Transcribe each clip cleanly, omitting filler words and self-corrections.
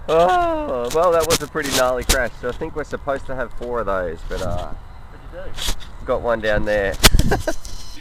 Oh, well, that was a pretty gnarly crash. So I think we're supposed to have 4 of those, but What'd you do? got one down there.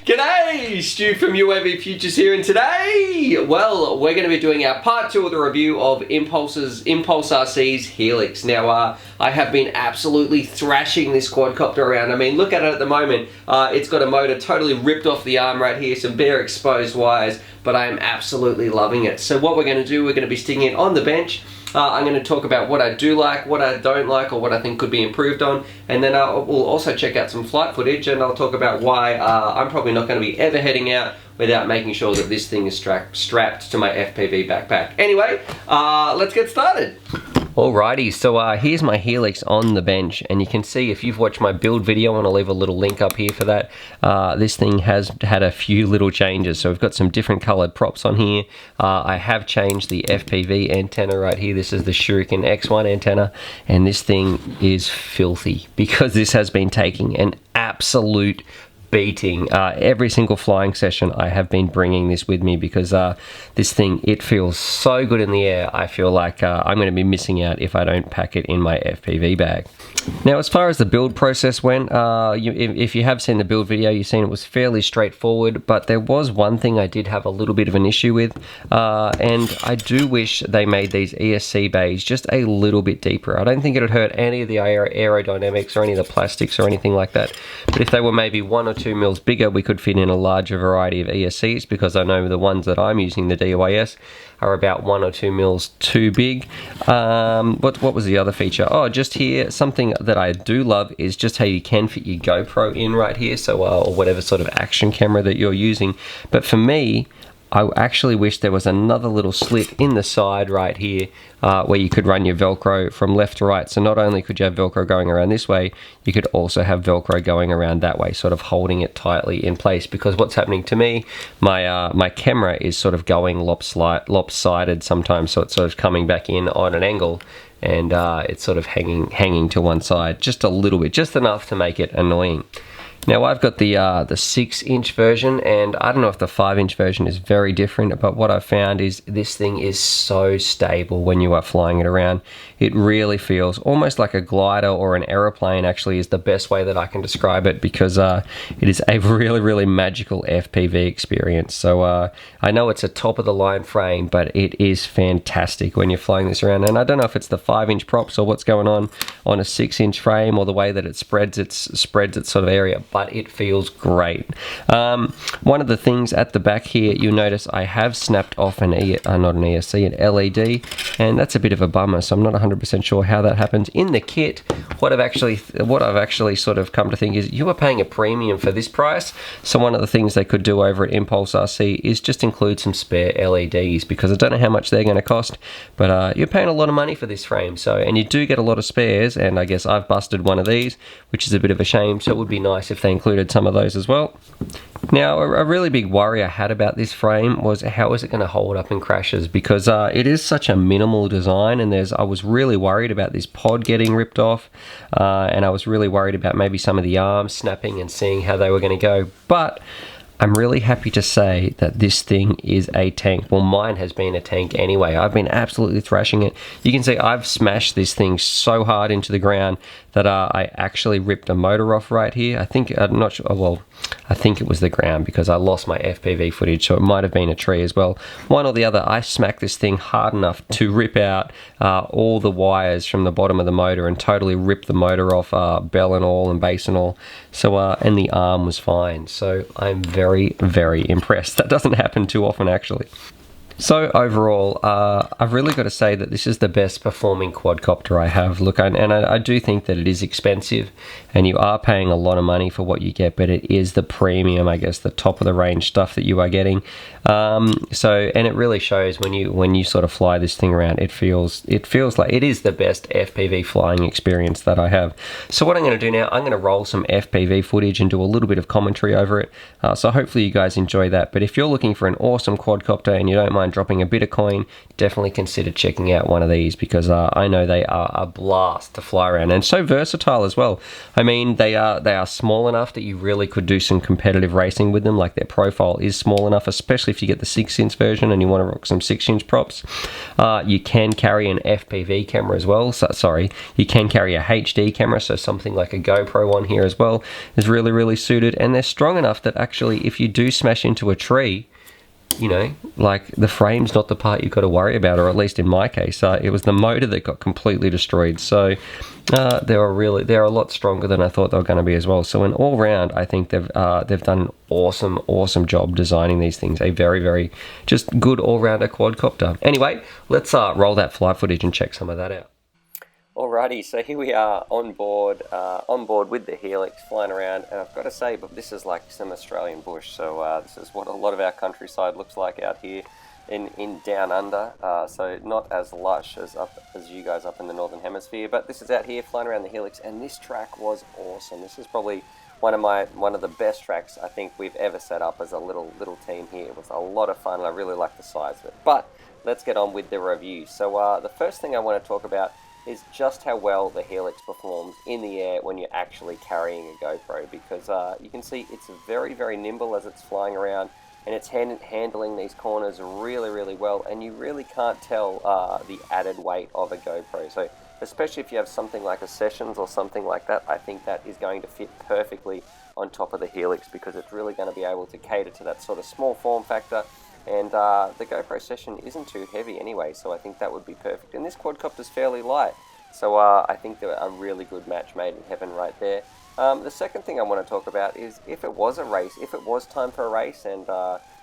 G'day, Stu from UAV Futures here, and today, well, we're going to be doing our part 2 of the review of Impulse RC's Helix. Now, I have been absolutely thrashing this quadcopter around. I mean, look at it at the moment. It's got a motor totally ripped off the arm right here, some bare exposed wires, but I am absolutely loving it. So what we're going to do, we're going to be sticking it on the bench. I'm going to talk about what I do like, what I don't like, or what I think could be improved on, and then we'll also check out some flight footage, and I'll talk about why I'm probably not going to be ever heading out without making sure that this thing is strapped to my FPV backpack. Anyway, let's get started. Alrighty, so here's my Helix on the bench, and you can see if you've watched my build video, and I'll leave a little link up here for that, this thing has had a few little changes. So we've got some different colored props on here. I have changed the FPV antenna right here. This is the Shuriken X1 antenna, and this thing is filthy because this has been taking an absolute beating. Every single flying session I have been bringing this with me because this thing, it feels so good in the air. I feel like I'm going to be missing out if I don't pack it in my FPV bag. Now, as far as the build process went, if you have seen the build video, you've seen it was fairly straightforward, but there was one thing I did have a little bit of an issue with, and I do wish they made these ESC bays just a little bit deeper. I don't think it would hurt any of the aerodynamics or any of the plastics or anything like that, but if they were maybe 1 or 2 mils bigger, we could fit in a larger variety of ESCs, because I know the ones that I'm using, the DYS, are about 1 or 2 mils too big. What was the other feature? Oh, just here, something that I do love is just how you can fit your GoPro in right here, so or whatever sort of action camera that you're using. But for me, I actually wish there was another little slit in the side right here where you could run your Velcro from left to right. So not only could you have Velcro going around this way, you could also have Velcro going around that way, sort of holding it tightly in place. Because what's happening to me, my camera is sort of going lopsided sometimes, so it's sort of coming back in on an angle, and it's sort of hanging to one side just a little bit, just enough to make it annoying. Now, I've got the 6-inch version, and I don't know if the 5-inch version is very different, but what I've found is this thing is so stable when you are flying it around. It really feels almost like a glider or an aeroplane, actually, is the best way that I can describe it, because it is a really, really magical FPV experience. So I know it's a top-of-the-line frame, but it is fantastic when you're flying this around. And I don't know if it's the 5-inch props or what's going on a 6-inch frame, or the way that it spreads its sort of area, but it feels great. One of the things at the back here, you'll notice I have snapped off not an ESC, an LED, and that's a bit of a bummer, so I'm not 100% sure how that happens. In the kit, what I've actually sort of come to think is you are paying a premium for this price, so one of the things they could do over at Impulse RC is just include some spare LEDs, because I don't know how much they're going to cost, but you're paying a lot of money for this frame, and you do get a lot of spares, and I guess I've busted one of these, which is a bit of a shame, so it would be nice if they included some of those as well. Now, a really big worry I had about this frame was how is it going to hold up in crashes, because it is such a minimal design, and I was really worried about this pod getting ripped off, and I was really worried about maybe some of the arms snapping and seeing how they were going to go, but I'm really happy to say that this thing is a tank. Well, mine has been a tank anyway. I've been absolutely thrashing it. You can see I've smashed this thing so hard into the ground that I actually ripped a motor off right here. I think, I'm not sure, well, I think it was the ground, because I lost my FPV footage, so it might have been a tree as well. One or the other, I smacked this thing hard enough to rip out all the wires from the bottom of the motor and totally rip the motor off, bell and all and base and all. So, and the arm was fine. So I'm very, very impressed. That doesn't happen too often, actually. So overall, I've really got to say that this is the best performing quadcopter I have. Look, and I do think that it is expensive, and you are paying a lot of money for what you get, but it is the premium, I guess, the top of the range stuff that you are getting. And it really shows when you sort of fly this thing around. It feels like it is the best FPV flying experience that I have. So what I'm going to do now, I'm going to roll some FPV footage and do a little bit of commentary over it. So hopefully you guys enjoy that. But if you're looking for an awesome quadcopter and you don't mind mind dropping a bit of coin, definitely consider checking out one of these, because I know they are a blast to fly around, and so versatile as well. I mean, they are small enough that you really could do some competitive racing with them. Like, their profile is small enough, especially if you get the 6-inch version and you want to rock some 6-inch props. You can carry an FPV camera as well. So, sorry, you can carry a HD camera, so something like a GoPro on here as well is really, really suited. And they're strong enough that actually, if you do smash into a tree, you know, like, the frame's not the part you've got to worry about, or at least in my case, it was the motor that got completely destroyed. So they're a lot stronger than I thought they were going to be as well. So in all round, I think they've done an awesome job designing these things. A very, very just good all-rounder quadcopter. Anyway, let's roll that flight footage and check some of that out. Alrighty, so here we are on board with the Helix, flying around, and I've got to say, but this is like some Australian bush. So this is what a lot of our countryside looks like out here in down under. So not as lush as you guys up in the northern hemisphere, but this is out here flying around the Helix, and this track was awesome. This is probably one of the best tracks I think we've ever set up as a little team here. It was a lot of fun, and I really like the size of it. But let's get on with the review. So the first thing I want to talk about is just how well the Helix performs in the air when you're actually carrying a GoPro, because you can see it's very, very nimble as it's flying around, and it's handling these corners really, really well, and you really can't tell the added weight of a GoPro. So especially if you have something like a Sessions or something like that, I think that is going to fit perfectly on top of the Helix, because it's really going to be able to cater to that sort of small form factor. And the GoPro Session isn't too heavy anyway, so I think that would be perfect. And this quadcopter's fairly light, so I think they're a really good match made in heaven right there. The second thing I want to talk about is if it was a race, if it was time for a race, and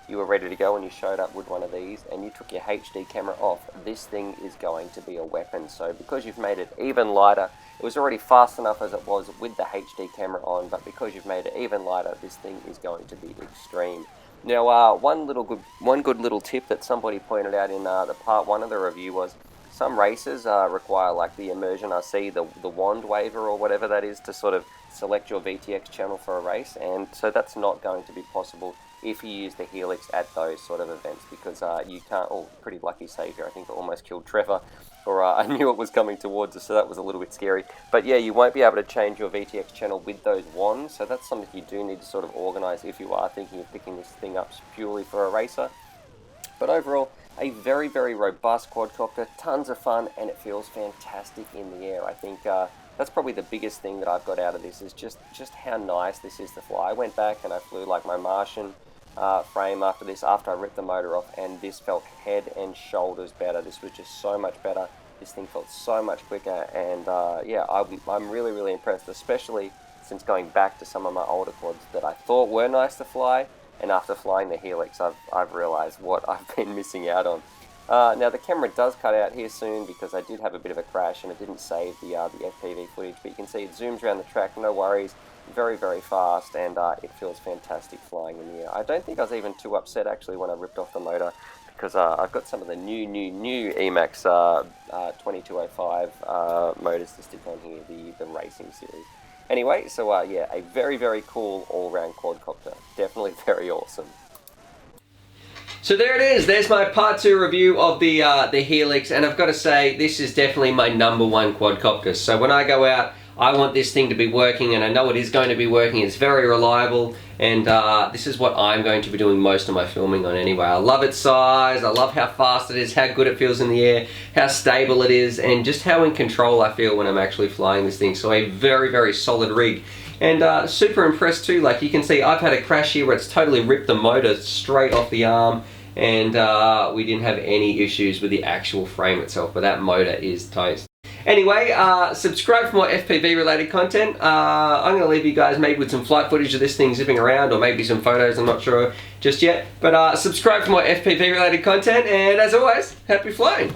you were ready to go and you showed up with one of these and you took your HD camera off, this thing is going to be a weapon. So because you've made it even lighter, it was already fast enough as it was with the HD camera on, but because you've made it even lighter, this thing is going to be extreme. Now, one good little tip that somebody pointed out in the part 1 of the review was some races require like the Immersion RC, the wand waiver or whatever that is, to sort of select your VTX channel for a race, and so that's not going to be possible if you use the Helix at those sort of events, because you can't. Oh, pretty lucky save here. I think I almost killed Trevor, or I knew it was coming towards us, so that was a little bit scary. But yeah, you won't be able to change your VTX channel with those wands, so that's something you do need to sort of organize if you are thinking of picking this thing up purely for a racer. But overall, a very, very robust quadcopter, tons of fun, and it feels fantastic in the air. I think that's probably the biggest thing that I've got out of this, is just how nice this is to fly. I went back and I flew like my Martian frame after this, after I ripped the motor off, and this felt head and shoulders better. This was just so much better. This thing felt so much quicker, and yeah, I'm really, really impressed, especially since going back to some of my older quads that I thought were nice to fly, and after flying the Helix, I've realized what I've been missing out on. Now the camera does cut out here soon, because I did have a bit of a crash and it didn't save the FPV footage, but you can see it zooms around the track, no worries, very, very fast, and it feels fantastic flying in the air. I don't think I was even too upset actually when I ripped off the motor, because I've got some of the new Emax 2205 motors to stick on here, the racing series. Anyway, so yeah, a very, very cool all-round quadcopter. Definitely very awesome. So there it is. There's my part 2 review of the Helix, and I've got to say, this is definitely my #1 quadcopter. So when I go out, I want this thing to be working, and I know it is going to be working. It's very reliable, and this is what I'm going to be doing most of my filming on anyway. I love its size, I love how fast it is, how good it feels in the air, how stable it is, and just how in control I feel when I'm actually flying this thing. So a very, very solid rig. And super impressed too. Like you can see, I've had a crash here where it's totally ripped the motor straight off the arm, and we didn't have any issues with the actual frame itself, but that motor is toast. Anyway, subscribe for more FPV related content. I'm going to leave you guys maybe with some flight footage of this thing zipping around, or maybe some photos, I'm not sure just yet. But subscribe for more FPV related content, and as always, happy flying!